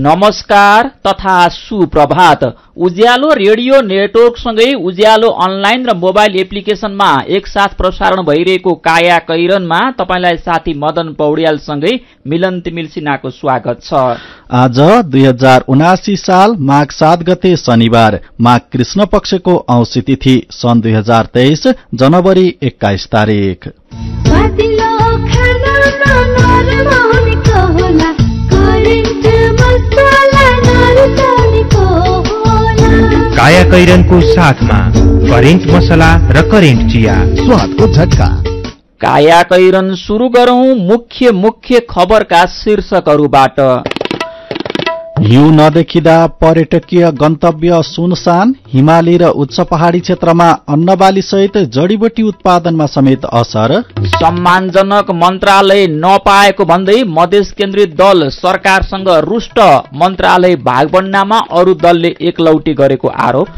नमस्कार तथा सुप्रभात। उज्यालो रेडियो नेटवर्कसँगै उज्यालो अनलाइन र मोबाइल एप्लिकेशनमा एकसाथ प्रसारण भइरहेको काया कैरनमा तपाईलाई साथी मदन पौड्यालसँगै मिलन तिमिल सिन्हाको स्वागत छ। आज 2079 साल माघ 7 गते शनिबार, माघ कृष्ण पक्षको औँसी तिथि, सन् 2023 जनवरी 21 तारिक। काया कैरनको साथमा करेन्ट मसला र करेन्ट चिया, स्वादको झट्का। काया कैरन सुरु गरौं मुख्य खबरका शीर्षकहरूबाट। हिउँ नदेखिँदा पर्यटकीय गन्तव्य सुनसान, हिमाली र उच्च पहाडी क्षेत्रमा अन्नबाली सहित जडीबुटी उत्पादनमा समेत असर। सम्मानजनक मन्त्रालय नपाएको भन्दै मधेस केन्द्रित दल सरकारसँग रुष्ट, मन्त्रालय भागबण्डामा अरू दलले एकलौटी गरेको आरोप।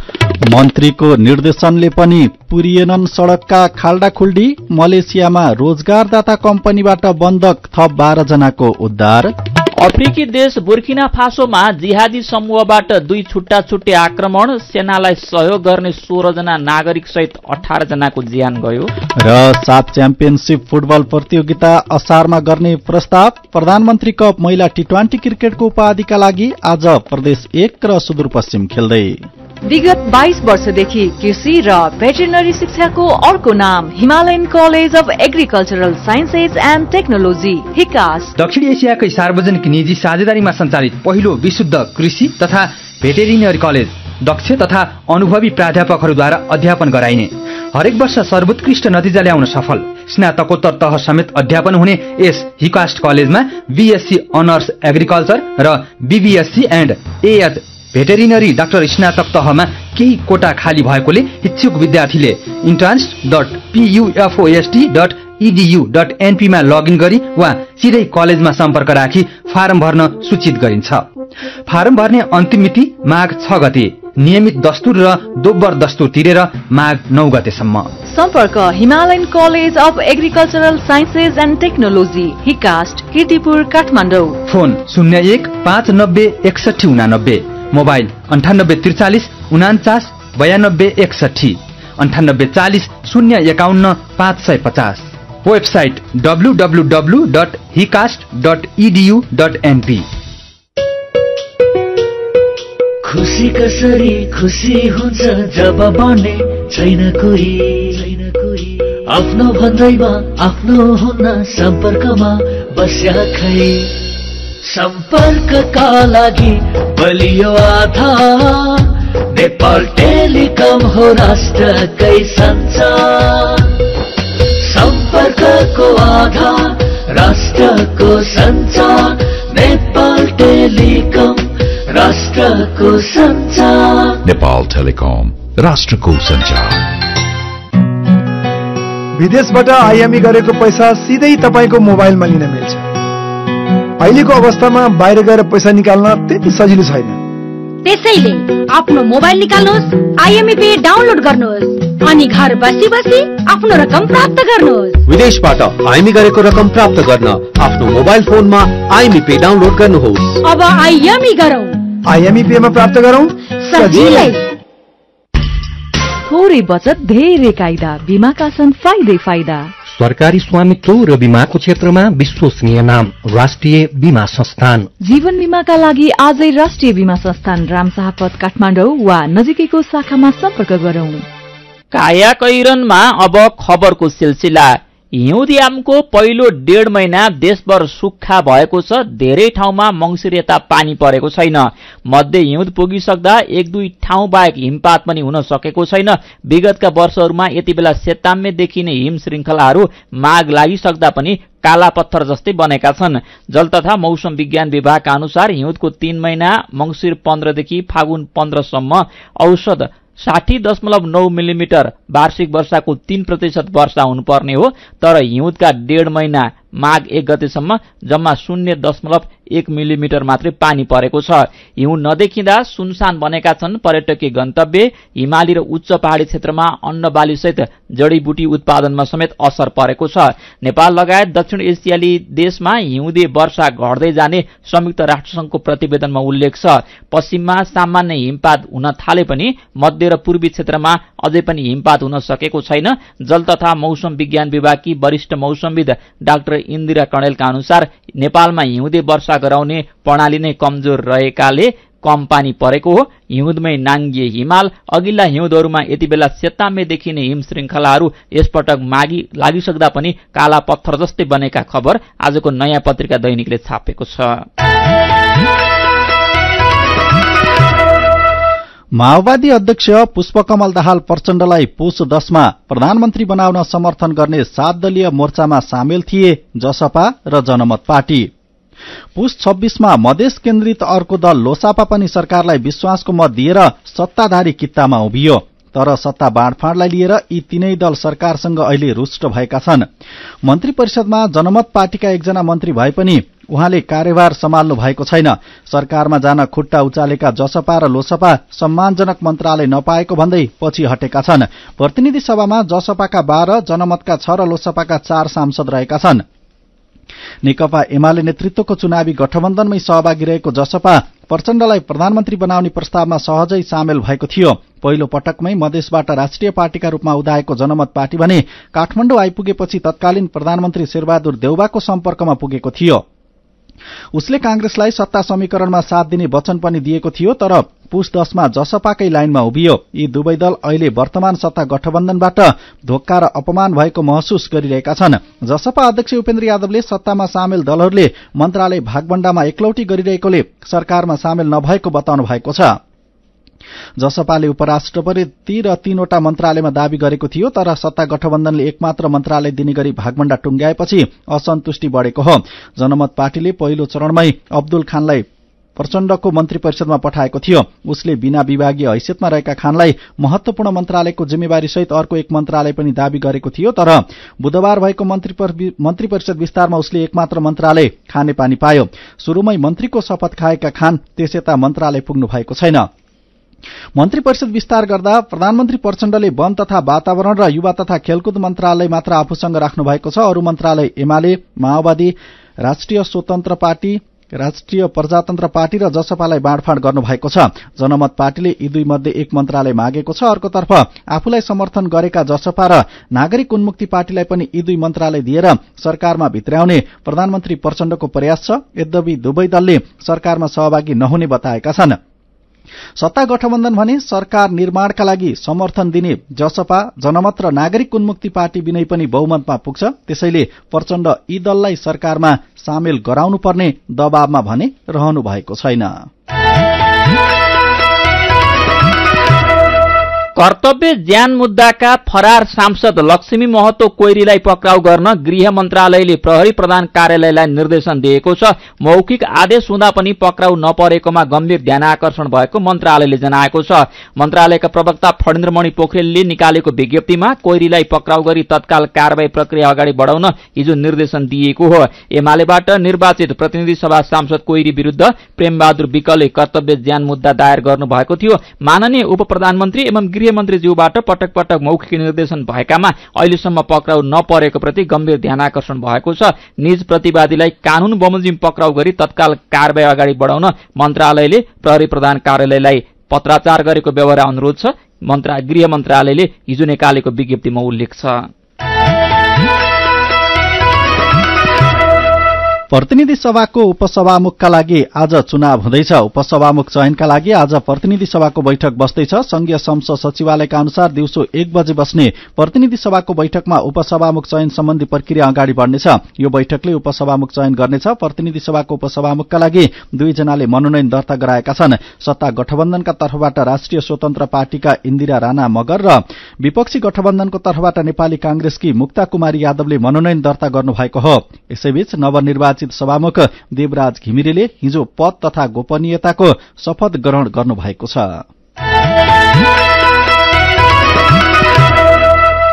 मन्त्रीको निर्देशनले पनि पुरिएनन् सड़कका खाल्डाखुल्डी, मलेसियामा रोजगारदाता कम्पनीबाट बन्धक थप 12 जनाको उद्धार। अफ्रिकी देश बुर्किना फासोमा जिहादी समूहबाट 2 छुट्टा आक्रमण, सेनालाई सहयोग गर्ने 16 जना नागरिक सहित 18 जनाको ज्यान गयो। र साफ च्याम्पियनशिप फुटबल प्रतियोगिता असारमा गर्ने प्रस्ताव। प्रधानमन्त्री कप महिला टी20 क्रिकेटको उपाधिका लागि आज प्रदेश 1 र सुदूरपश्चिम खेल्दै। विगत 22 वर्षदेखि कृषि र भेटरनरी शिक्षाको अर्को नाम Himalayan College of Agricultural Sciences and Technology, हिकास। दक्षिण एसियाकै सार्वजनिक निजी साझेदारीमा सञ्चालित पहिलो विशुद्ध कृषि तथा भेटेरिनरी कलेज, दक्ष तथा अनुभवी प्राध्यापकहरूद्वारा अध्यापन गराइने, हरेक वर्ष सर्वोत्कृष्ट नतिजा ल्याउन सफल, स्नातकोत्तर तह समेत अध्यापन हुने यस हिकास्ट कलेजमा बीएससी अनर्स एग्रिकल्चर र BVSc and AH veterinary doctor स्नातक तहमा केही कोटा खाली भएकोले इच्छुक विद्यार्थीले interns.pufost.edu.np मा लगइन गरी वा सिधै कलेजमा सम्पर्क राखी फारम भर्न सूचित गरिन्छ। फारम भर्ने अन्तिम मिति माघ 6 गते, नियमित दस्तुर र दोब्बर दस्तुर तिरेर माघ 9 गतेसम्म। सम्पर्क Himalayan College of Agricultural Sciences and Technology, HICAST, Kirtipur, Kathmandu. Phone 01 590 61 89, mobile 9843 49 92 61, 9840 051 550, website www.hicast.edu.np। खुसी कसरी खुसी हुन्छ जब बने छैन कोही, आफ्नो भन्दैमा आफ्नो हुन सम्पर्कमा बस्या खै। सम्पर्कका लागि बलियो आधार, नेपाल टेलिकम हो राष्ट्रकै सञ्चार। सम्पर्कको आधार राष्ट्रको सञ्चार, नेपाल टेलिकम राष्ट्रको सञ्चार। नेपाल टेलिकम राष्ट्रको सञ्चार। विदेशबाट आइएमई गरेको पैसा सिधै तपाईको मोबाइलमा लिन मिल्छ। अहिलेको अवस्थामा बाहिर गएर पैसा निकाल्न त्यति सजिलो छैन। त्यसैले आफ्नो मोबाइल निकाल्नुहोस्, आइएमई पे डाउनलोड गर्नुहोस् अनि घर बसी बसी आफ्नो रकम प्राप्त गर्नुहोस्। विदेशबाट आइएमई गरेको रकम प्राप्त गर्न आफ्नो मोबाइल फोनमा आइएमई पे डाउनलोड गर्नुहोस्। अब आइएमई गरौँ, आइएमई पे मा प्राप्त गरौँ सजिलै। थोरै बचत धेरै कायदा, बीमाका छन् फाइदै फाइदा। सरकारी स्वामित्व र बीमाको क्षेत्रमा विश्वसनीय नाम राष्ट्रिय बीमा संस्थान। जीवन बीमाका लागि आजै राष्ट्रिय बीमा संस्थान, रामशाहपथ, काठमाडौँ वा नजिकैको शाखामा सम्पर्क गरौं। काया कैरनमा अब खबरको सिलसिला। हिउँदयामको पहिलो 1.5 महिना देशभर सुक्खा भएको छ। धेरै ठाउँमा मंसिर यता पानी परेको छैन। मध्य हिउँद पुगिसक्दा 1-2 ठाउँ बाहेक हिमपात पनि हुन सकेको छैन। विगतका वर्षहरूमा यति बेला सेताम्मे देखिने हिम श्रृंखलाहरू माघ लागिसक्दा पनि काला पत्थर जस्तै बनेका छन्। जल तथा मौसम विज्ञान विभागका अनुसार हिउँदको 3 महिना मंसिर 15 देखि फागुन 15 सम्म औसत 60.9 मिलिमिटर वार्षिक वर्षाको 3% वर्षा हुनुपर्ने हो। तर हिउँदका 1.5 महिना माघ 1 गतेसम्म जम्मा 0.1 1 मिलिमिटर मात्रै पानी परेको छ। हिउँ नदेखिँदा सुनसान बनेका छन् पर्यटकीय गन्तव्य। हिमाली र उच्च पहाडी क्षेत्रमा अन्नबालीसहित जडीबुटी उत्पादनमा समेत असर परेको छ। नेपाल लगायत दक्षिण एसियाली देशमा हिउँदे वर्षा घट्दै जाने संयुक्त राष्ट्रसङ्घको प्रतिवेदनमा उल्लेख छ। पश्चिममा सामान्य हिमपात हुन थाले पनि मध्य र पूर्वी क्षेत्रमा अझै पनि हिमपात हुन सकेको छैन। जल तथा मौसम विज्ञान विभागकी वरिष्ठ मौसमविद डाक्टर इन्दिरा कणेलका अनुसार नेपालमा हिउँदे वर्षा गराउने प्रणाली नै कमजोर रहेकाले कम पानी परेको हो। हिउँदमै नाङ्गिए हिमाल। अघिल्ला हिउँदहरूमा यति बेला सेताम्बे देखिने हिम श्रृङ्खलाहरू यसपटक लागिसक्दा पनि काला पत्थर जस्तै बनेका खबर आजको नयाँ पत्रिका दैनिकले छापेको छ। माओवादी अध्यक्ष पुष्पकमल दाहाल प्रचण्डलाई पुष 10 मा प्रधानमन्त्री बनाउन समर्थन गर्ने 7 दलीय मोर्चामा सामेल थिए जसपा र जनमत पार्टी। पुष 26 मा मधेस केन्द्रित अर्को दल लोसापा पनि सरकारलाई विश्वासको मत दिएर सत्ताधारी कित्तामा उभियो। तर सत्ता बाँडफाँडलाई लिएर यी तीनै दल सरकारसँग अहिले रुष्ट भएका छन्। मन्त्री परिषदमा जनमत पार्टीका एकजना मन्त्री भए पनि उहाँले कार्यभार सम्हाल्नु भएको छैन। सरकारमा जान खुट्टा उचालेका जसपा र लोसपा सम्मानजनक मन्त्रालय नपाएको भन्दै पछि हटेका छन्। प्रतिनिधि सभामा जसपाका 12, जनमतका 6 र लोसपाका 4 सांसद रहेका छन्। नेकपा एमाले नेतृत्वको चुनावी गठबन्धनमै सहभागी रहेको जसपा प्रचण्डलाई प्रधानमन्त्री बनाउने प्रस्तावमा सहजै सामेल भएको थियो। पहिलो पटकमै मधेसबाट राष्ट्रिय पार्टीका रूपमा उदाएको जनमत पार्टी भने काठमाडौँ आइपुगेपछि तत्कालीन प्रधानमन्त्री शेरबहादुर देउवाको सम्पर्कमा पुगेको थियो। उसले कांग्रेसलाई सत्ता समीकरणमा साथ दिने वचन पनि दिएको थियो। तर पुष 10 मा जसपाकै लाइनमा उभियो। यी दुवै दल अहिले वर्तमान सत्ता गठबन्धनबाट धोक्का र अपमान भएको महसुस गरिरहेका छन्। जसपा अध्यक्ष उपेन्द्र यादवले सत्तामा सामेल दलहरूले मन्त्रालय भागवण्डामा एकलौटी गरिरहेकोले सरकारमा सामेल नभएको बताउनु भएको छ। जसपाले उपराष्ट्रपति र 3 वटा मन्त्रालयमा दावी गरेको थियो। तर सत्ता गठबन्धनले एकमात्र मन्त्रालय दिने गरी भागवण्डा टुंग्याएपछि असन्तुष्टि बढेको हो। जनमत पार्टीले पहिलो चरणमै अब्दुल खानलाई प्रचण्डको मन्त्री परिषदमा पठाएको थियो। उसले बिना विभागीय हैसियतमा रहेका खानलाई महत्वपूर्ण मन्त्रालयको जिम्मेवारी सहित अर्को एक मन्त्रालय पनि दावी गरेको थियो। तर बुधबार भएको मन्त्री परिषद विस्तारमा उसले एकमात्र मन्त्रालय खानेपानी पायो। सुरुमै मन्त्रीको शपथ खाएका खान त्यसयता मन्त्रालय पुग्नु भएको छैन। मन्त्री परिषद विस्तार गर्दा प्रधानमन्त्री प्रचण्डले वन तथा वातावरण र युवा तथा खेलकुद मन्त्रालय मात्र आफूसँग राख्नु भएको छ। अरू मन्त्रालय एमाले, माओवादी, राष्ट्रिय स्वतन्त्र पार्टी, राष्ट्रिय प्रजातन्त्र पार्टी र जसपालाई बाँडफाँड गर्नुभएको छ। जनमत पार्टीले यी दुई मध्ये एक मन्त्रालय मागेको छ। अर्कोतर्फ आफूलाई समर्थन गरेका जसपा र नागरिक उन्मुक्ति पार्टीलाई पनि यी दुई मन्त्रालय दिएर सरकारमा भित्र्याउने प्रधानमन्त्री प्रचण्डको प्रयास छ। यद्यपि दुवै दलले सरकारमा सहभागी नहुने बताएका छन्। सत्ता गठबन्धन भने सरकार निर्माणका लागि समर्थन दिने जसपा, जनमत र नागरिक उन्मुक्ति पार्टी बिनै पनि बहुमतमा पुग्छ। त्यसैले प्रचण्ड यी दललाई सरकारमा सामेल गराउनुपर्ने दबावमा भने रहनु भएको छैन। कर्तव्य ज्यान मुद्दाका फरार सांसद लक्ष्मी महतो कोइरीलाई पक्राउ गर्न गृह मन्त्रालयले प्रहरी प्रधान कार्यालयलाई निर्देशन दिएको छ। मौखिक आदेश हुँदा पनि पक्राउ नपरेकोमा गम्भीर ध्यानआकर्षण भएको मन्त्रालयले जनाएको छ। मन्त्रालयका प्रवक्ता फणेन्द्रमणि पोखरेलले निकालेको विज्ञप्तिमा कोइरीलाई पक्राउ गरी तत्काल कारबाही प्रक्रिया अगाडि बढाउन हिजो निर्देशन दिएको हो। एमालेबाट निर्वाचित प्रतिनिधि सभा सांसद कोइरी विरुद्ध प्रेमबहादुर विकले कर्तव्य ज्यान मुद्दा दायर गर्नु भएको थियो। माननीय उप प्रधानमन्त्री एवं गृहमन्त्रीज्यूबाट पटक पटक मौखिक निर्देशन भएकामा अहिलेसम्म पक्राउ नपरेको प्रति गम्भीर ध्यानआकर्षण भएको छ। निज प्रतिवादीलाई कानून बमोजिम पक्राउ गरी तत्काल कारबाही अगाडि बढाउन मन्त्रालयले प्रहरी प्रधान कार्यालयलाई पत्राचार गरेको व्यवहार अनुरोध छ। गृह मन्त्रालयले हिजो निकालेको विज्ञप्तिमा उल्लेख छ। प्रतिनिधि सभाको उपसभामुखका लागि आज चुनाव हुँदैछ। उपसभामुख चयनका लागि आज प्रतिनिधि सभाको बैठक बस्दैछ। संघीय संसद सचिवालयका अनुसार दिउँसो 1 बजे बस्ने प्रतिनिधि सभाको बैठकमा उपसभामुख चयन सम्बन्धी प्रक्रिया अगाडि बढ्नेछ। यो बैठकले उपसभामुख चयन गर्नेछ। प्रतिनिधि सभाको उपसभामुखका लागि 2 जनाले मनोनयन दर्ता गराएका छन्। सत्ता गठबन्धनका तर्फबाट राष्ट्रिय स्वतन्त्र पार्टीका इन्दिरा राणा मगर र विपक्षी गठबन्धनको तर्फबाट नेपाली कांग्रेसकी मुक्ता कुमारी यादवले मनोनयन दर्ता गर्नुभएको हो। यसैबीच नवनिर्वाचित सभामुख देवराज घिमिरेले हिजो पद तथा गोपनीयताको शपथ ग्रहण गर्नुभएको छ।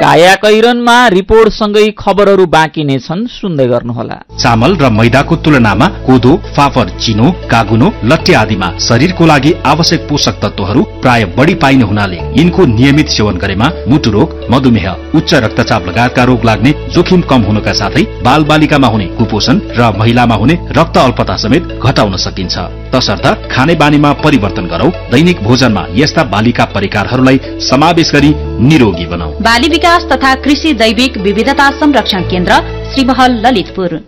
काया कैरनमा रिपोर्टसँगै खबरहरू बाँकी नै छन्, सुन्दै गर्नुहोला। चामल र मैदाको तुलनामा कोदो, फापर, चिनो, कागुनो, लट्टे आदिमा शरीरको लागि आवश्यक पोषक तत्वहरू प्राय बढी पाइने हुनाले यिनको नियमित सेवन गरेमा मुटु रोग, मधुमेह, उच्च रक्तचाप लगायतका रोग लाग्ने जोखिम कम हुनका साथै बालबालिकामा हुने कुपोषण र महिलामा हुने रक्त अल्पता समेत घटाउन सकिन्छ। तसर्थ खाने बानीमा परिवर्तन गरौं, दैनिक भोजनमा यस्ता बालिका परिकारहरूलाई समावेश गरी निरोगी बनाऊ। बाली विकास तथा कृषि दैविक विविधता संरक्षण केन्द्र, श्रीमहल, ललितपुर।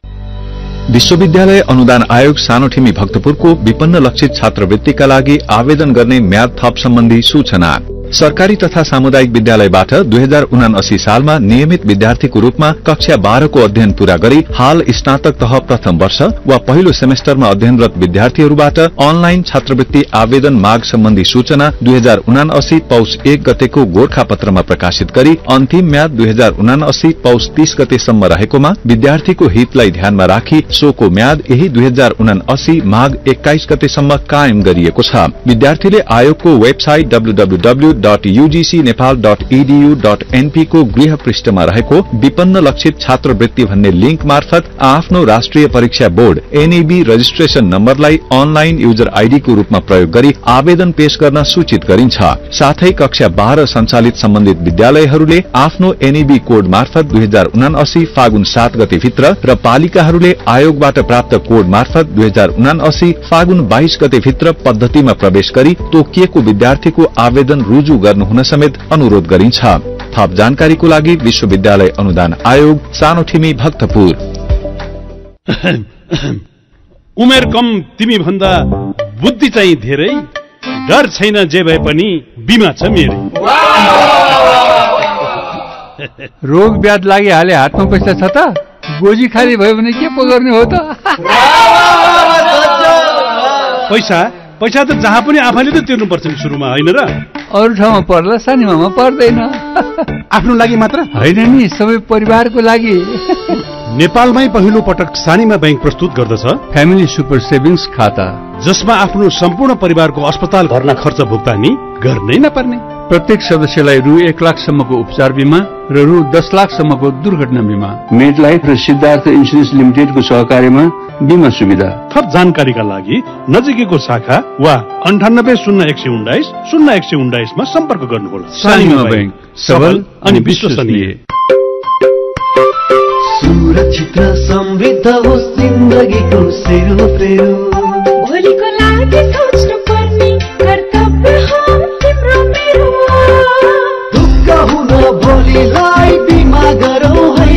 विश्वविद्यालय अनुदान आयोग सानोठिमी भक्तपुरको विपन्न लक्षित छात्रवृत्तिका लागि आवेदन गर्ने म्याद थप सम्बन्धी सूचना। सरकारी तथा सामुदायिक विद्यालयबाट 2079 सालमा नियमित विद्यार्थीको रूपमा कक्षा 12 को अध्ययन पूरा गरी हाल स्नातक तह प्रथम वर्ष वा पहिलो सेमेस्टरमा अध्ययनरत विद्यार्थीहरूबाट अनलाइन छात्रवृत्ति आवेदन माग सम्बन्धी सूचना 2079 पौष 1 गतेको गोरखापत्रमा प्रकाशित गरी अन्तिम म्याद 2079 पौष 30 गतेसम्म रहेकोमा विद्यार्थीको हितलाई ध्यानमा राखी सोको म्याद यही 2079 माघ 21 गतेसम्म कायम गरिएको छ। विद्यार्थीले आयोगको वेबसाइट www.ugcnepal.edu.np को गृह पृष्ठमा रहेको विपन्न लक्षित छात्रवृत्ति भन्ने लिंक मार्फत आफ्नो राष्ट्रिय परीक्षा बोर्ड एनईबी रजिस्ट्रेशन नम्बरलाई अनलाइन युजर आईडी को रूपमा प्रयोग गरी आवेदन पेश गर्न सूचित गरिन्छ। साथै कक्षा 12 सञ्चालित सम्बन्धित विद्यालयहरूले आफ्नो एनईबी कोड मार्फत 2079 फागुन 7 गते भित्र र पालिकाहरूले आयोगबाट प्राप्त कोड मार्फत 2079 फागुन 22 गते भित्र पद्धतिमा प्रवेश गरी तोकिएको विद्यार्थीको आवेदन रुजु गर्नुहुन समेत अनुरोध गरिन्छ। थप जानकारीको लागि विश्वविद्यालय अनुदान आयोग, सानोठिमी, भक्तपुर। उमेर कम तिमी भन्दा बुद्धि चाहिँ धेरै, डर छैन जे भए पनि बिमा छ मेरै। रोग व्याध लागि हाले हातमा पैसा छ त, गोजी खाली भयो भने के पो गर्ने हो त? पैसा त जहाँ पनि आफैले त तिर्नुपर्छ नि सुरुमा, होइन र? अरू ठाउँमा पर्ला, सानीमामा पर्दैन। आफ्नो लागि मात्र होइन नि, सबै परिवारको लागि। नेपालमै पहिलो पटक सानीमा बैंक प्रस्तुत गर्दछ फ्यामिली सुपर सेभिङ्स खाता, जसमा आफ्नो सम्पूर्ण परिवारको अस्पताल भर्ना खर्च भुक्तानी गर्नै नपर्ने। प्रत्येक सदस्यलाई रु 1 लाख सम्मको उपचार बिमा र रु 10 लाख सम्मको दुर्घटना बिमा। मेड लाइफ र सिद्धार्थ इन्सुरेन्स लिमिटेडको सहकार्यमा बिमा सुविधा। थप जानकारीका लागि नजिकैको शाखा वा 980119 मा सम्पर्क गर्नुहोला। सानीमा बैंक, सबल अनि विश्वसनीय। सुरक्षित र समृद्ध होस् जिन्दगीको सेरोफेरो, भोलिको लागि सोच्नु पर्ने कर्तव्य हो तिम्रो मेरो। दुःख हुन भोलिलाई बिमा गरौँ है,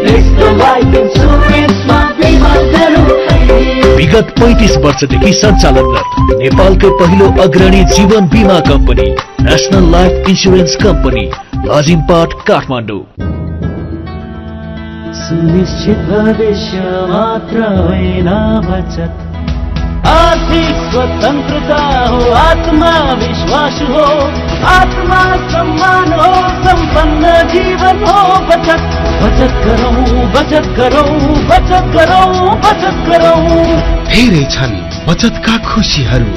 नेशनल लाइफ इन्सुरेन्समा बिमा गरौँ है। विगत 35 वर्षदेखि सञ्चालनरत नेपालको पहिलो अग्रणी जीवन बिमा कम्पनी National Life Insurance Company, Lazimpat, Kathmandu. सुनिश्चित भविष्य मात्र होइन बचत, आर्थिक स्वतन्त्रता हो, आत्मविश्वास हो, आत्मा सम्मान हो, सम्पन्न जीवन हो। बचत बचत गरौँ, बचत गरौँ, बचत गरौँ, बचत गरौँ। धेरै छन् बचतका खुशीहरू,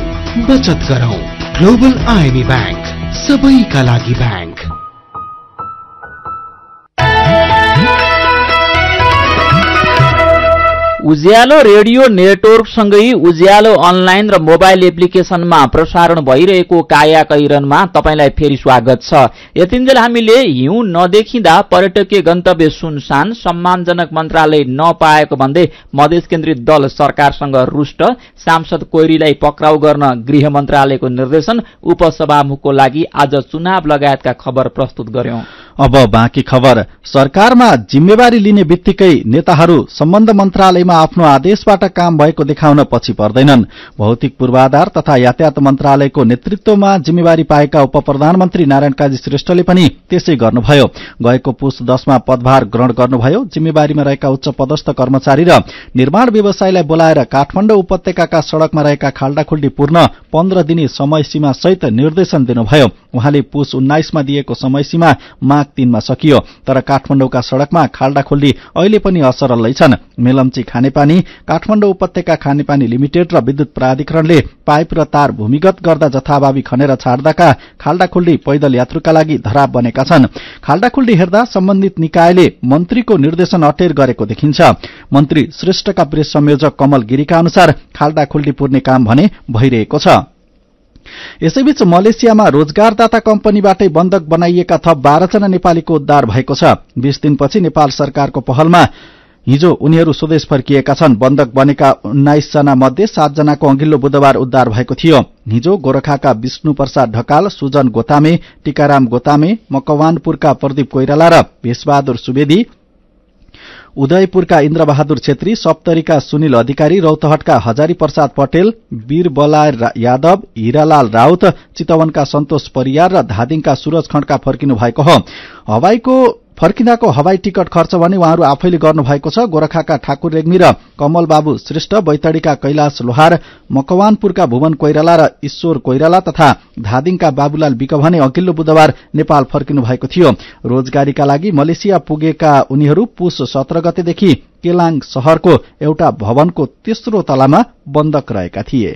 बचत गरौँ। ग्लोबल आईएमई बैंक, सबैका लागि बैंक। उज्यालो रेडियो नेटवर्कसँगै उज्यालो अनलाइन र मोबाइल एप्लिकेशनमा प्रसारण भइरहेको काया कैरनमा तपाईंलाई फेरि स्वागत छ। यतिन्जेल हामीले हिउँ नदेखिँदा पर्यटकीय गन्तव्य सुनसान, सम्मानजनक मन्त्रालय नपाएको भन्दै मधेस केन्द्रित दल सरकारसँग रुष्ट, सांसद कोइरीलाई पक्राउ गर्न गृह मन्त्रालयको निर्देशन, उपसभामुखको लागि आज चुनाव लगायतका खबर प्रस्तुत गर्यौं। अब बाँकी खबर। सरकारमा जिम्मेवारी लिने बित्तिकै नेताहरू सम्बन्ध मन्त्रालयमा आफ्नो आदेशबाट काम भएको देखाउन पछि पर्दैनन्। भौतिक पूर्वाधार तथा यातायात मन्त्रालयको नेतृत्वमा जिम्मेवारी पाएका उप प्रधानमन्त्री नारायण काजी श्रेष्ठले पनि त्यसै गर्नुभयो। गएको पुष 10 मा पदभार ग्रहण गर्नुभयो। जिम्मेवारीमा रहेका उच्च पदस्थ कर्मचारी र निर्माण व्यवसायीलाई बोलाएर काठमाडौँ उपत्यकाका सड़कमा रहेका खाल्डाखुल्डी पूर्ण 15 दिने समयसीमा सहित निर्देशन दिनुभयो। उहाँले पुष 19 मा दिएको समयसीमा माघ 3 मा सकियो, तर काठमाडौँका सड़कमा खाल्डाखुल्डी अहिले पनि असरलै छन्। मेलम्ची खानेपानी, काठमाडौँ उपत्यका खानेपानी लिमिटेड र विद्युत प्राधिकरणले पाइप र तार भूमिगत गर्दा जथाभावी खनेर छाड्दाका खाल्डाखुल्डी पैदल यात्रुका लागि धराप बनेका छन्। खाल्डाखुल्डी हेर्दा सम्बन्धित निकायले मन्त्रीको निर्देशन अटेर गरेको देखिन्छ। मन्त्री श्रेष्ठका प्रेस संयोजक कमल गिरीका अनुसार खाल्डाखुल्डी पुर्ने काम भने भइरहेको छ। यसैबीच मलेसियामा रोजगारदाता कम्पनीबाटै बन्धक बनाइएका थप 12 जना नेपालीको उद्धार भएको छ। 20 दिनपछि नेपाल सरकारको पहलमा हिजो उनीहरू स्वदेश फर्किएका छन्। बन्धक बनेका 19 जना मध्ये 7 जनाको अघिल्लो बुधबार उद्धार भएको थियो। हिजो गोरखाका विष्णु प्रसाद ढकाल, सुजन गोतामे, टीकाराम गोतामे, मकवानपुरका प्रदीप कोइराला र भेषबहादुर सुवेदी, उदयपुरका इन्द्रबहादुर छेत्री, सप्तरीका सुनिल अधिकारी, रौतहटका हजारी प्रसाद पटेल, वीरबलाय यादव, हीरालाल राउत, चितवनका सन्तोष परियार र धादिङका सूरज खण्डका फर्किनु भएको हो। फर्किँदाको हवाई टिकट खर्च भने उहाँहरू आफैले गर्नुभएको छ। गोरखाका ठाकुर रेग्मी र कमल बाबु श्रेष्ठ, बैतडीका कैलाश लोहार, मकवानपुरका भुवन कोइराला र ईश्वर कोइराला तथा धादिङका बाबुलाल विक भने अघिल्लो बुधबार नेपाल फर्किनु भएको थियो। रोजगारीका लागि मलेसिया पुगेका उनीहरू पुस 17 गतेदेखि केलाङ शहरको एउटा भवनको तेस्रो तलामा बन्धक रहेका थिए।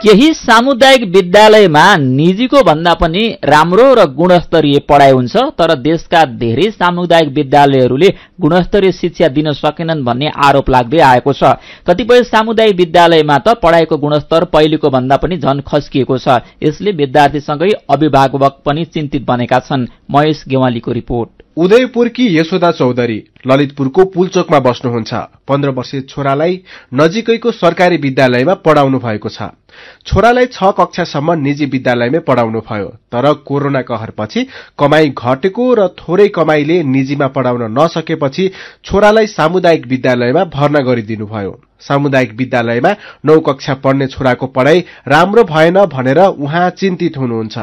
केही सामुदायिक विद्यालयमा निजीको भन्दा पनि राम्रो र गुणस्तरीय पढाइ हुन्छ, तर देशका धेरै सामुदायिक विद्यालयहरूले गुणस्तरीय शिक्षा दिन सकेनन् भन्ने आरोप लाग्दै आएको छ। कतिपय सामुदायिक विद्यालयमा त पढाइको गुणस्तर पहिलेको भन्दा पनि झन खस्किएको छ। यसले विद्यार्थीसँगै अभिभावक पनि चिन्तित बनेका छन्। महेश गेवालीको रिपोर्ट। उदयपुरकी यशोदा चौधरी ललितपुरको पुलचोकमा बस्नुहुन्छ। 15 वर्षीय छोरालाई नजिकैको सरकारी विद्यालयमा पढाउनु भएको छ। छोरालाई 6 कक्षासम्म निजी विद्यालयमै पढाउनु भयो, तर कोरोना कहरपछि कमाई घटेको र थोरै कमाईले निजीमा पढाउन नसकेपछि छोरालाई सामुदायिक विद्यालयमा भर्ना गरिदिनुभयो। सामुदायिक विद्यालयमा 9 कक्षा पढ्ने छोराको पढाइ राम्रो भएन भनेर उहाँ चिन्तित हुनुहुन्छ।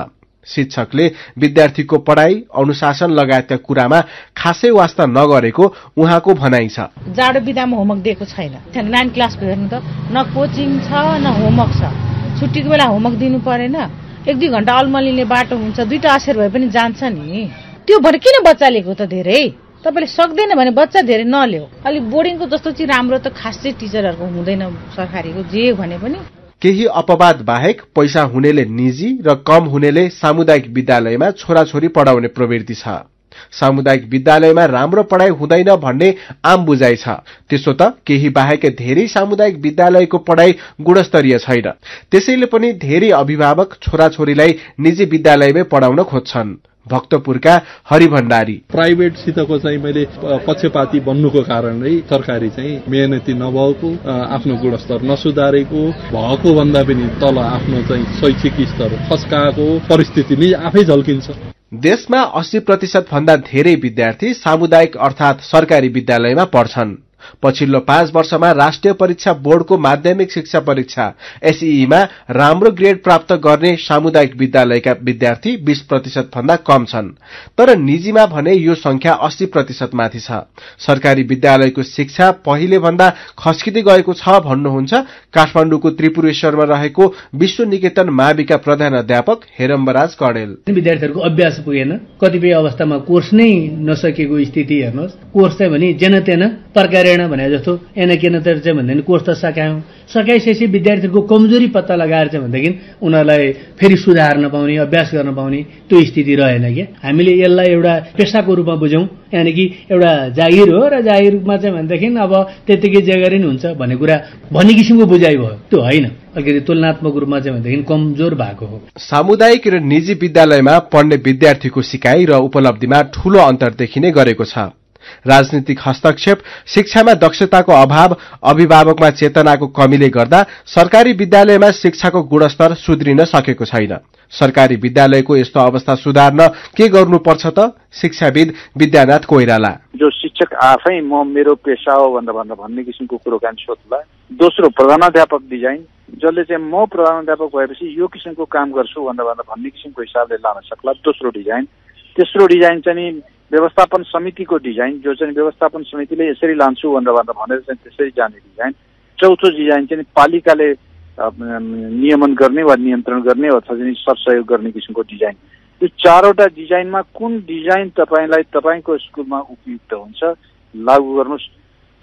शिक्षकले विद्यार्थीको पढाइ, अनुशासन लगायतका कुरामा खासै वास्ता नगरेको उहाँको भनाइ छ। जाडो बिदामा होमवर्क दिएको छैन। 9 क्लासको हेर्नु त न कोचिङ छ न होमवर्क छ। छुट्टीको बेला होमवर्क दिनु परेन। 1-2 घण्टा अल्मलिने बाटो हुन्छ, 2टा अक्षर भए पनि जान्छ नि। त्यो भएर किन बच्चा लिएको त धेरै? तपाईले सक्दैन भने बच्चा धेरै नल्याउ। अलि बोर्डिङको जस्तो चाहिँ राम्रो त खासै टिचरहरुको हुँदैन सरकारीको जे भने पनि। केही अपवाद बाहेक पैसा हुनेले निजी र कम हुनेले सामुदायिक विद्यालयमा छोराछोरी पढाउने प्रवृत्ति छ। सामुदायिक विद्यालयमा राम्रो पढाइ हुँदैन भन्ने आम बुझाइ छ। त्यसो त केही बाहेक धेरै सामुदायिक विद्यालयको पढाइ गुणस्तरीय छैन। त्यसैले पनि धेरै अभिभावक छोराछोरीलाई निजी विद्यालयमै पढाउन खोज्छन्। भक्तपुरका हरिभण्डारी प्राइभेटसितको चाहिँ मैले पक्षपाती बन्नुको कारणले सरकारी चाहिँ मेहनती नभएको, आफ्नो गुणस्तर नसुधारेको, भएको भन्दा पनि तल आफ्नो चाहिँ शैक्षिक स्तर खस्काएको परिस्थिति नै आफै झल्किन्छ। देशमा 80% भन्दा धेरै विद्यार्थी सामुदायिक अर्थात सरकारी विद्यालयमा पढ्छन्। पछिल्लो 5 वर्षमा राष्ट्रिय परीक्षा बोर्डको माध्यमिक शिक्षा परीक्षा एसईईमा राम्रो ग्रेड प्राप्त गर्ने सामुदायिक विद्यालयका विद्यार्थी 20% भन्दा कम छन्। तर निजीमा भने यो संख्या 80% माथि छ। सरकारी विद्यालयको शिक्षा पहिले भन्दा खस्किँदै गएको छ भन्नुहुन्छ काठमाडौँको त्रिपुरेश्वरमा रहेको विश्व निकेतन माविका प्रधानाध्यापक हेरम्बराज कडेल। विद्यार्थीहरूको अभ्यास पुगेन, कतिपय अवस्थामा कोर्स नै नसकेको स्थिति हेर्नुहोस्। कोर्स चाहिँ भने जेनतेन तरकारेण भने जस्तो एनकेनतर चाहिँ भन्दैन, कोर्स त सकाइसकेपछि विद्यार्थीहरूको कमजोरी पत्ता लगाएर चाहिँ भन्दाखेरि उनीहरूलाई फेरि सुधार नपाउने, अभ्यास गर्न पाउने त्यो स्थिति रहेन क्या। हामीले यसलाई एउटा पेसाको रूपमा बुझौँ, यानि कि एउटा जागिर हो र जागिरमा चाहिँ भनेदेखि अब त्यतिकै जे गरे नि हुन्छ भन्ने कुरा भन्ने किसिमको बुझाइ भयो, त्यो होइन। अलिकति तुलनात्मक रूपमा चाहिँ भनेदेखि कमजोर भएको हो। सामुदायिक र निजी विद्यालयमा पढ्ने विद्यार्थीको सिकाइ र उपलब्धिमा ठूलो अन्तर देखिने गरेको छ। राजनीतिक हस्तक्षेप, शिक्षामा दक्षताको अभाव, अभिभावकमा चेतनाको कमीले गर्दा सरकारी विद्यालयमा शिक्षाको गुणस्तर सुध्रिन सकेको छैन। सरकारी विद्यालयको यस्तो अवस्था सुधार्न के गर्नुपर्छ त? शिक्षाविद विद्यानाथ कोइराला। जो शिक्षक आफै म मेरो पेशा हो भन्ने किसिमको कुरो कान सोध्ला। दोस्रो प्रधानाध्यापक डिजाइन, जसले चाहिँ म प्रधानाध्यापक भएपछि यो किसिमको काम गर्छु भन्ने किसिमको हिसाबले लान सक्ला। दोस्रो डिजाइन। तेस्रो डिजाइन चाहिँ व्यवस्थापन समितिको डिजाइन, जो चाहिँ व्यवस्थापन समितिले यसरी लान्छु भनेर चाहिँ त्यसरी जाने डिजाइन। चौथो डिजाइन चाहिँ पालिकाले नियमन गर्ने वा नियन्त्रण गर्ने अथवा चाहिँ सरसहयोग गर्ने किसिमको डिजाइन। यो 4वटा डिजाइनमा कुन डिजाइन तपाईलाई तपाईको स्कुलमा उपयुक्त हुन्छ लागू गर्नुस्,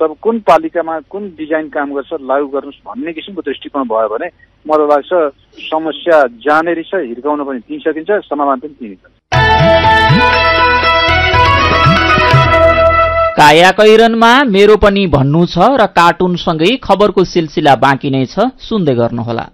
तब कुन पालिकामा कुन डिजाइन काम गर्छ लागू गर्नुस् भन्ने किसिमको दृष्टिकोण भयो भने मलाई लाग्छ समस्या जानेरी छ, हिर्काउन पनि दिन सकिन्छ, समाधान पनि दिन्छ। कायाकैरनमा मेरो पनि भन्नु छ र कार्टुनसँगै खबरको सिलसिला बाँकी नै छ, सुन्दै गर्नुहोला।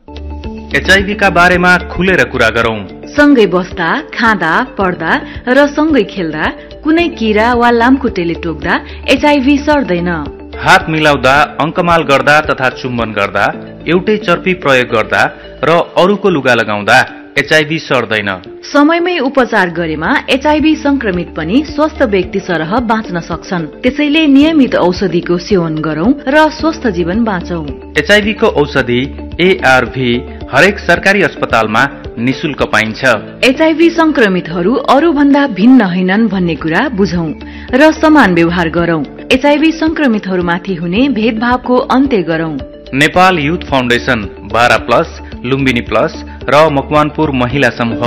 एचआईभी का बारेमा खुलेर कुरा गरौं। सँगै बस्दा, खाँदा, पढ्दा र सँगै खेल्दा कुनै किरा वा लामखुट्टेले टोक्दा एचआईभी सर्दैन। हात मिलाउँदा, अंकमाल गर्दा तथा चुम्बन गर्दा, एउटै चर्पी प्रयोग गर्दा र अरूको लुगा लगाउँदा एचआईभी सर्दैन। समयमै उपचार गरेमा एचआईभी संक्रमित पनि स्वस्थ व्यक्ति सरह बाँच्न सक्छन्। त्यसैले नियमित औषधिको सेवन गरौं र स्वस्थ जीवन बाँचौं। एचआईभी को औषधि एआरभी हरेक सरकारी अस्पतालमा निशुल्क पाइन्छ। एचआईभी संक्रमितहरू अरू भन्दा भिन्न होइनन् भन्ने कुरा बुझौं र समान व्यवहार गरौं। एचआईभी संक्रमितहरूमाथि हुने भेदभावको अन्त्य गरौं। Nepal youth foundation, 12+, Lumbini plus र मकवानपुर महिला समूह।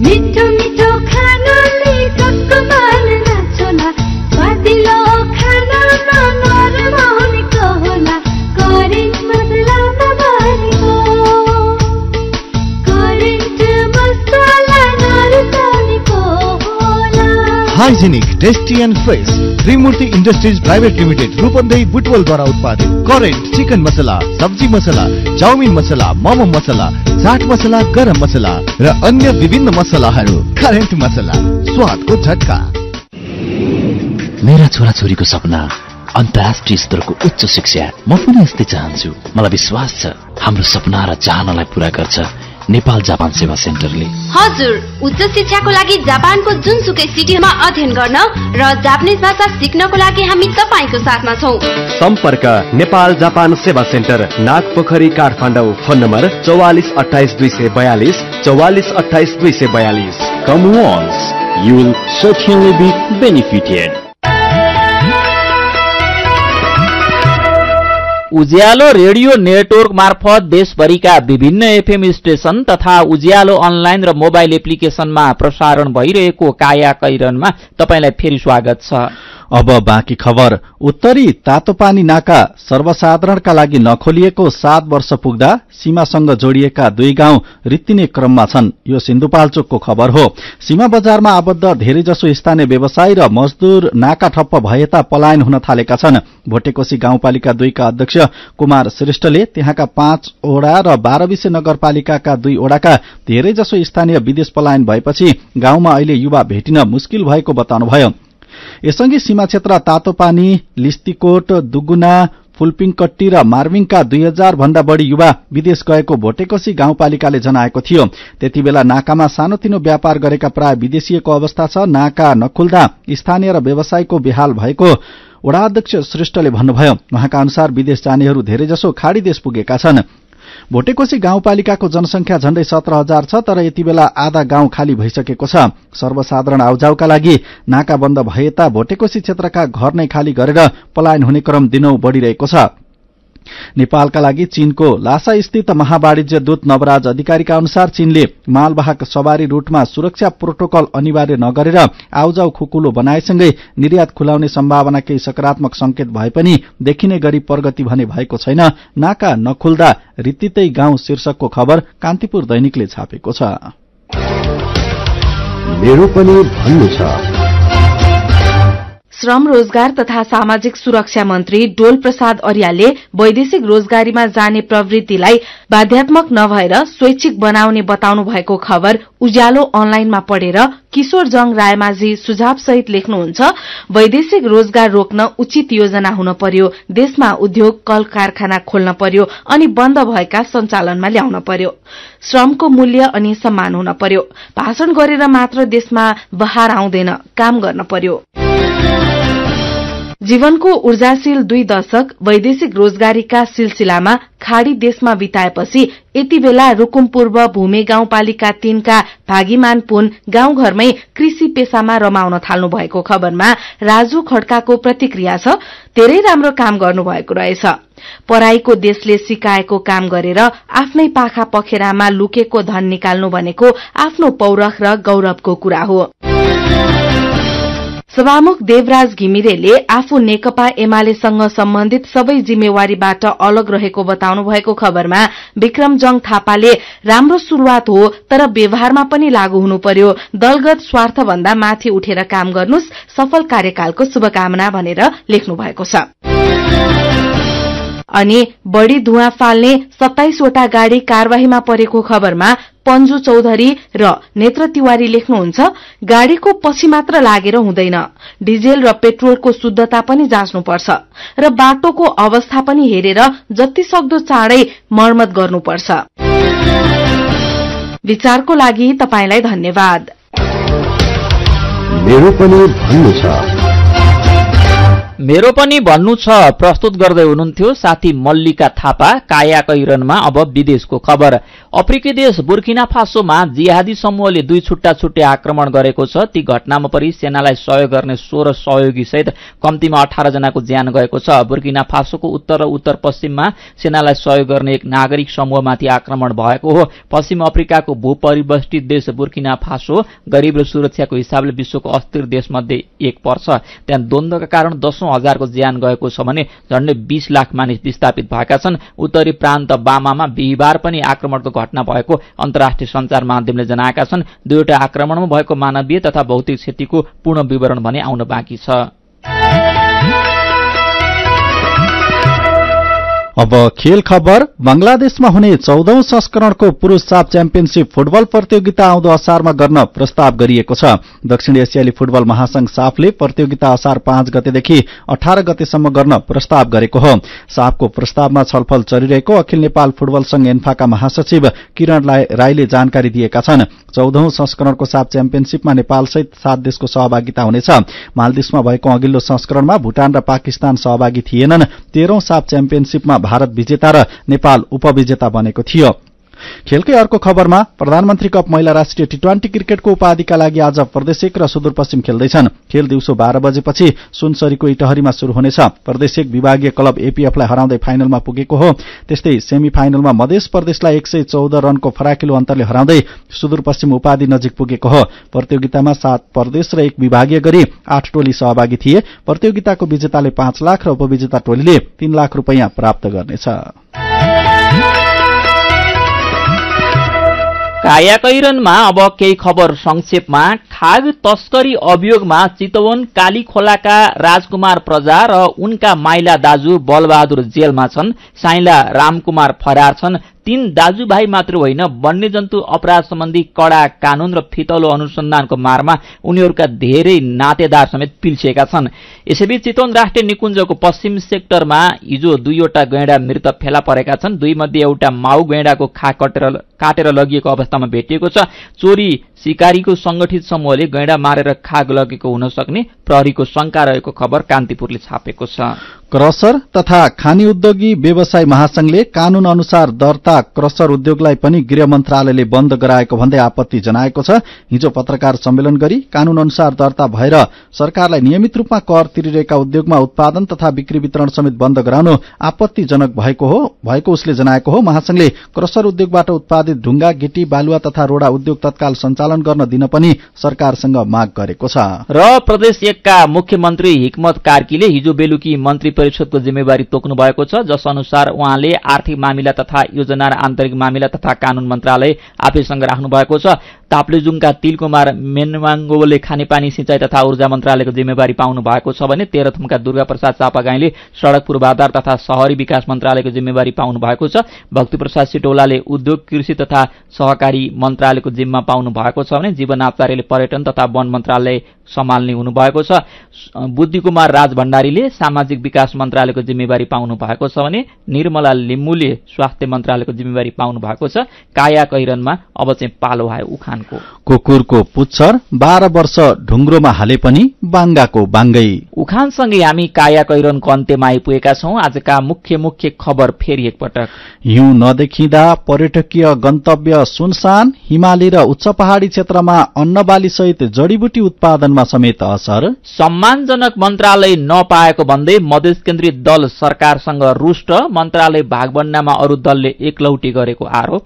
मिठो मिठो खानाले सबको मन नाच्ला, स्वादिलो खानामा नरमा हुनेको होला, करेन्ट मसला नभरेको, करेन्ट मसला नरुचाउनेको होला। Hygienic, tasty and fresh Trimurti Industries Private Limited Rupandehi बुटवलद्वारा उत्पादित करेन्ट चिकन मसला, सब्जी मसला, चाउमिन मसला, मोमो मसला, चाट मसला, गरम मसला र अन्य विभिन्न मसलाहरू। करेन्ट मसला, स्वादको झट्का। मेरा छोराछोरीको सपना अन्तर्राष्ट्रिय स्तरको उच्च शिक्षा। म पनि यस्तै चाहन्छु। मलाई विश्वास छ हाम्रो सपना र चाहनालाई पूरा गर्छ नेपाल जापान सेवा सेन्टरले। हजुर, उच्च शिक्षाको लागि जापानको जुनसुकै सिटीमा अध्ययन गर्न र जापानिज भाषा सिक्नको लागि हामी तपाईको साथमा छौं। सम्पर्क नेपाल जापान सेवा centre, Nagpokhari, Kathmandu. Phone number 4428 242 4428 242। Come once, you will certainly be benefited. उज्यालो रेडियो नेटवर्क मार्फत देशभरिका विभिन्न एफएम स्टेशन तथा उज्यालो अनलाइन र मोबाइल एप्लिकेशनमा प्रसारण भइरहेको कायाकैरनमा तपाईलाई फेरि स्वागत छ। अब बाँकी खबर। उत्तरी तातोपानी नाका सर्वसाधारणका लागि नखोलिएको 7 वर्ष पुग्दा सीमासँग जोडिएका 2 गाउँ रित्तिने क्रममा छन्। यो सिन्धुपाल्चोकको खबर हो। सीमा बजारमा आबद्ध धेरैजसो स्थानीय व्यवसायी र मजदूर नाका ठप्प भएता पलायन हुन थालेका छन्। भोटेकोशी गाउँपालिका 2 का अध्यक्ष कुमार श्रेष्ठले त्यहाँका 5 वडा र 12 नगरपालिकाका 2 वडाका धेरैजसो स्थानीय विदेश पलायन भएपछि गाउँमा अहिले युवा भेटिन मुस्किल भएको बताउनुभयो। यससँगै सीमा क्षेत्र तातोपानी, लिस्तीकोट, दुगुना, फुलपिङकट्टी र मार्विङका 2000 भन्दा बढ़ी युवा विदेश गएको भोटेकोशी गाउँपालिकाले जनाएको थियो। त्यतिबेला नाकामा सानोतिनो व्यापार गरेका प्राय विदेशीको अवस्था छ। नाका नखुल्दा स्थानीय र व्यवसायको बेहाल भएको वडा अध्यक्ष श्रेष्ठले भन्नुभयो। उहाँका अनुसार विदेश जानेहरू धेरैजसो खाडी देश पुगेका छन्। भोटेकोशी गाउँपालिकाको जनसंख्या झण्डै 17,000 छ, तर यतिबेला आधा गाउँ खाली भइसकेको छ। सर्वसाधारण आउजाउका लागि नाका बन्द भएता भोटेकोशी क्षेत्रका घर नै खाली गरेर पलायन हुने क्रम दिनौ बढ़िरहेको छ। नेपालका लागि चीनको लासा स्थित महावाणिज्य दूत नवराज अधिकारीका अनुसार चीनले मालवाहक सवारी रूटमा सुरक्षा प्रोटोकल अनिवार्य नगरेर आउजाउ खुकुलो बनाएसँगै निर्यात खुलाउने सम्भावना केही सकारात्मक संकेत भए पनि देखिने गरी प्रगति भने भएको छैन। नाका नखुल्दा रित्तितै गाउँ शीर्षकको खबर कान्तिपुर दैनिकले छापेको छ। मेरो पनि भन्नु छ। श्रम, रोजगार तथा सामाजिक सुरक्षा मन्त्री डोल प्रसाद अर्यालले वैदेशिक रोजगारीमा जाने प्रवृत्तिलाई बाध्यात्मक नभएर स्वैच्छिक बनाउने बताउनु भएको खबर उज्यालो अनलाइनमा पढेर किशोर जंग रायमाझी सुझावसहित लेख्नुहुन्छ। वैदेशिक रोजगार रोक्न उचित योजना हुन पर्यो, देशमा उद्योग कल कारखाना खोल्न पर्यो अनि बन्द भएका सञ्चालनमा ल्याउन पर्यो। श्रमको मूल्य अनि सम्मान हुन पर्यो। भाषण गरेर मात्र देशमा बहार आउँदैन, काम गर्न पर्यो। जीवनको ऊर्जाशील 2 दशक वैदेशिक रोजगारीका सिलसिलामा खाड़ी देशमा बिताएपछि यति बेला रुकुम पूर्व भूमे गाउँपालिका 3 का भागीमान पुन गाउँघरमै कृषि पेसामा रमाउन थाल्नु भएको खबरमा राजु खड्काको प्रतिक्रिया छ। धेरै राम्रो काम गर्नुभएको रहेछ। पराईको देशले सिकाएको काम गरेर आफ्नै पाखा पखेरामा लुकेको धन निकाल्नु भनेको आफ्नो पौरख र गौरवको कुरा हो। सभामुख देवराज घिमिरेले आफू नेकपा एमालेसँग सम्बन्धित सबै जिम्मेवारीबाट अलग रहेको बताउनु भएको खबरमा विक्रमजङ थापाले राम्रो शुरूआत हो तर व्यवहारमा पनि लागू हुनु पर्यो, दलगत स्वार्थ भन्दा माथि उठेर काम गर्नुस्, सफल कार्यकालको शुभकामना भनेर लेख्नु भएको छ। अनि बढ़ी धुवाँ फाल्ने 27 वटा गाड़ी कार्यवाहीमा परेको खबरमा पञ्जु चौधरी र नेत्र तिवारी लेख्नुहुन्छ, गाड़ीको पछि मात्र लागेर हुँदैन, डिजेल र पेट्रोलको शुद्धता पनि जाँच्नुपर्छ र बाटोको अवस्था पनि हेरेर जति सक्दो चाँडै मर्मत गर्नुपर्छ। विचारको लागि तपाईलाई धन्यवाद। मेरो पनि भन्नु छ। मेरो पनि भन्नु छ प्रस्तुत गर्दै हुनुहुन्थ्यो साथी मल्लिका थापा। काया कैरनमा अब विदेशको खबर। अफ्रिकी देश बुर्किना फासोमा जिहादी समूहले 2 छुट्टा छुट्टै आक्रमण गरेको छ। ती घटनामा परि सेनालाई सहयोग गर्ने 16 सहयोगी सहित कम्तीमा 18 जनाको ज्यान गएको छ। बुर्किना फासोको उत्तर र उत्तर पश्चिममा सेनालाई सहयोग गर्ने एक नागरिक समूहमाथि आक्रमण भएको हो। पश्चिम अफ्रिकाको भूपरिवेष्टित देश बुर्किना फासो गरिब र सुरक्षाको हिसाबले विश्वको अस्थिर देशमध्ये एक पर्छ। त्यहाँ द्वन्द्वका कारण 10,000 को ज्यान गएको छ भने झण्डै 20 लाख मानिस विस्थापित भएका छन्। उत्तरी प्रान्त बामामा बिहिबार पनि आक्रमणको घटना भएको अन्तर्राष्ट्रिय सञ्चार माध्यमले जनाएका छन्। दुईवटा आक्रमणमा भएको मानवीय तथा भौतिक क्षतिको पूर्ण विवरण भने आउन बाँकी छ। अब खेल खबर। बंगलादेशमा हुने 14औं संस्करणको पुरूष साफ च्याम्पियनशिप फुटबल प्रतियोगिता आउँदो असारमा गर्न प्रस्ताव गरिएको छ। दक्षिण एसियाली फुटबल महासंघ साफले प्रतियोगिता असार 5 गतेदेखि 18 गतेसम्म गर्न प्रस्ताव गरेको हो। साफको प्रस्तावमा छलफल चलिरहेको अखिल नेपाल फुटबल संघ एन्फाका महासचिव किरण राईले जानकारी दिएका छन्। 14औं संस्करणको साफ च्याम्पियनशिपमा नेपालसहित 7 देशको सहभागिता हुनेछ। मालदिप्समा भएको अघिल्लो संस्करणमा भूटान र पाकिस्तान सहभागी थिएनन्। 13औं साफ च्याम्पियनशिपमा भारत विजेता र नेपाल उपविजेता बनेको थियो। खेलकै अर्को खबरमा प्रधानमन्त्री कप महिला राष्ट्रिय टी20 क्रिकेटको उपाधिका लागि आज प्रदेश 1 र सुदूरपश्चिम खेल्दैछन्। खेल दिउँसो 12 बजेपछि सुनसरीको इटहरीमा शुरू हुनेछ। प्रदेश 1 विभागीय क्लब एपीएफलाई हराउँदै फाइनलमा पुगेको हो। त्यस्तै सेमी फाइनलमा मध्य प्रदेशलाई 114 रनको फराकिलो अन्तरले हराउँदै सुदूरपश्चिम उपाधि नजिक पुगेको हो। प्रतियोगितामा 7 प्रदेश र 1 विभागीय गरी 8 टोली सहभागी थिए। प्रतियोगिताको विजेताले 5 लाख र उपविजेता टोलीले 3 लाख रुपैयाँ प्राप्त गर्नेछ। काया कैरनमा अब केही खबर संक्षेपमा। खाग तस्करी अभियोगमा चितवन कालीखोलाका राजकुमार प्रजा र उनका माइला दाजु बलबहादुर जेलमा छन्। साइला रामकुमार फरार छन्। 3 दाजुभाइ मात्र होइन, वन्यजन्तु अपराध सम्बन्धी कडा कानून र फितलो अनुसन्धानको मारमा उनीहरूका धेरै नातेदार समेत पिल्सिएका छन्। यसैबीच चितवन राष्ट्रिय निकुञ्जको पश्चिम सेक्टरमा हिजो 2वटा गैंडा मृत फेला परेका छन्। 2 मध्ये एउटा माउ गैंडाको खा काटेर लगिएको अवस्थामा भेटिएको छ। चोरी शिकारीको संगठित समूहले गैंडा मारेर खाग लगेको हुन सक्ने प्रहरीको शंका रहेको खबर कान्तिपुरले छापेको छ। क्रसर तथा खानी उद्योगी व्यवसाय महासंघले कानून अनुसार दर्ता क्रसर उद्योगलाई पनि गृह मन्त्रालयले बन्द गराएको भन्दै आपत्ति जनाएको छ। हिजो पत्रकार सम्मेलन गरी कानून अनुसार दर्ता भएर सरकारलाई नियमित रूपमा कर तिरिरहेका उद्योगमा उत्पादन तथा बिक्री वितरण समेत बन्द गराउनु आपत्तिजनक भएको उसले जनाएको हो। महासंघले क्रसर उद्योगबाट उत्पादित ढुङ्गा, गिटी, बालुवा तथा रोडा उद्योग तत्काल सञ्चालन गर्न दिन पनि सरकारसँग माग गरेको छ। र प्रदेश 1 का मुख्यमन्त्री हिक्मत कार्कीले हिजो बेलुकी मन्त्री परिषदको जिम्मेवारी तोक्नु भएको छ। जस अनुसार उहाँले आर्थिक मामिला तथा योजना र आन्तरिक मामिला तथा कानून मन्त्रालय आफैसँग राख्नु भएको छ। ताप्लेजुङका तिलकुमार मेनवाङ्गोले खानेपानी सिंचाई तथा ऊर्जा मन्त्रालयको जिम्मेवारी पाउनु भएको छ भने तेह्रथुमका दुर्गा प्रसाद चापागाईले सड़क पूर्वाधार तथा शहरी विकास मन्त्रालयको जिम्मेवारी पाउनु भएको छ। भक्तिप्रसाद सिटौलाले उद्योग, कृषि तथा सहकारी मन्त्रालयको जिम्मा पाउनु भएको छ भने जीवन आचार्यले पर्यटन तथा वन मन्त्रालय सम्हाल्ने हुनुभएको छ। बुद्धिकुमार राज भण्डारीले सामाजिक विकास मन्त्रालयको जिम्मेवारी पाउनु भएको छ भने निर्मला लिम्बुले स्वास्थ्य मन्त्रालयको जिम्मेवारी पाउनु भएको छ। काया कैरनमा अब चाहिँ पालो आयो उखान। खानको। कुकुरको पुच्छर 12 वर्ष ढुङ्ग्रोमा हाले पनि बाङ्गाको बाङ्गै। उखानसँगै हामी काया कैरनको अन्त्यमा आइपुगेका छौं। आजका मुख्य खबर फेरि एकपटक। हिउँ नदेखिँदा पर्यटकीय गन्तव्य सुनसान, हिमाली र उच्च पहाडी क्षेत्रमा अन्नबाली सहित जडीबुटी उत्पादनमा समेत असर। सम्मानजनक मन्त्रालय नपाएको भन्दै मधेस केन्द्रित दल सरकारसँग रुष्ट, मन्त्रालय भागबण्डामा अरू दलले एकलौटी गरेको आरोप।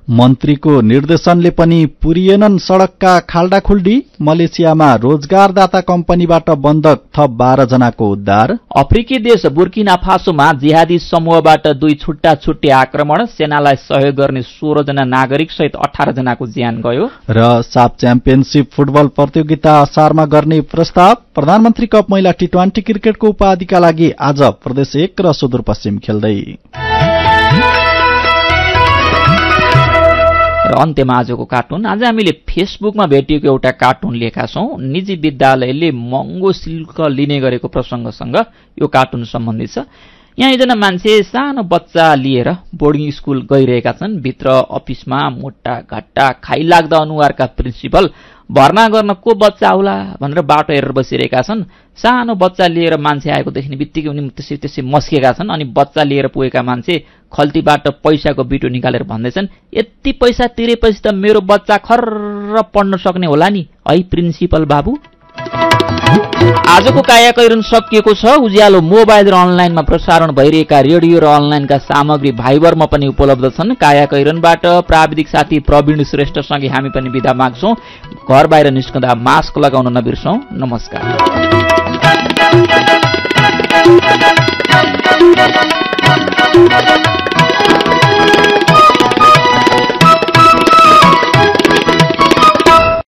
मन्त्रीको निर्देशनले पनि पुरिएनन् सड़कका खाल्डाखुल्डी, मलेसियामा रोजगारदाता कम्पनीबाट बन्धक थप 12 जनाको उद्धार। अफ्रिकी देश बुर्किना फासोमा जिहादी समूहबाट 2 छुट्टा आक्रमण, सेनालाई सहयोग गर्ने 16 जना नागरिक सहित 18 जनाको ज्यान गयो। र साफ च्याम्पियनशिप फुटबल प्रतियोगिता असारमा गर्ने प्रस्ताव। प्रधानमन्त्री कप महिला टी20 क्रिकेटको उपाधिका लागि आज प्रदेश 1 र सुदूरपश्चिम खेल्दै। र अन्त्यमा आजको कार्टुन। आज हामीले फेसबुकमा भेटिएको एउटा कार्टुन लिएका छौं। निजी विद्यालयले महँगो शुल्क लिने गरेको प्रसंगसँग यो कार्टुन सम्बन्धित छ। यहाँ एकजना मान्छे सानो बच्चा लिएर बोर्डिङ स्कुल गइरहेका छन्। भित्र अफिसमा मोटा घट्टा खाइलाग्दा अनुहारका प्रिन्सिपल भर्ना गर्न को बच्चा आउला भनेर बाटो हेरेर बसिरहेका छन्। सानो बच्चा लिएर मान्छे आएको देख्ने बित्तिकै उनी त्यसै मस्केका छन्। अनि बच्चा लिएर पुगेका मान्छे खल्तीबाट पैसाको बिटो निकालेर भन्दैछन्, यति पैसा तिरेपछि त मेरो बच्चा खर्र पढ्न सक्ने होला नि है प्रिन्सिपल बाबु। आजको काया कैरन सकिएको छ। उज्यालो मोबाइल र अनलाइनमा प्रसारण भइरहेका रेडियो र अनलाइनका सामग्री भाइबरमा पनि उपलब्ध छन्। काया कैरनबाट प्राविधिक साथी प्रवीण श्रेष्ठसँगै हामी पनि बिदा माग्छौं। घर बाहिर निस्कँदा मास्क लगाउन नबिर्सौं। नमस्कार।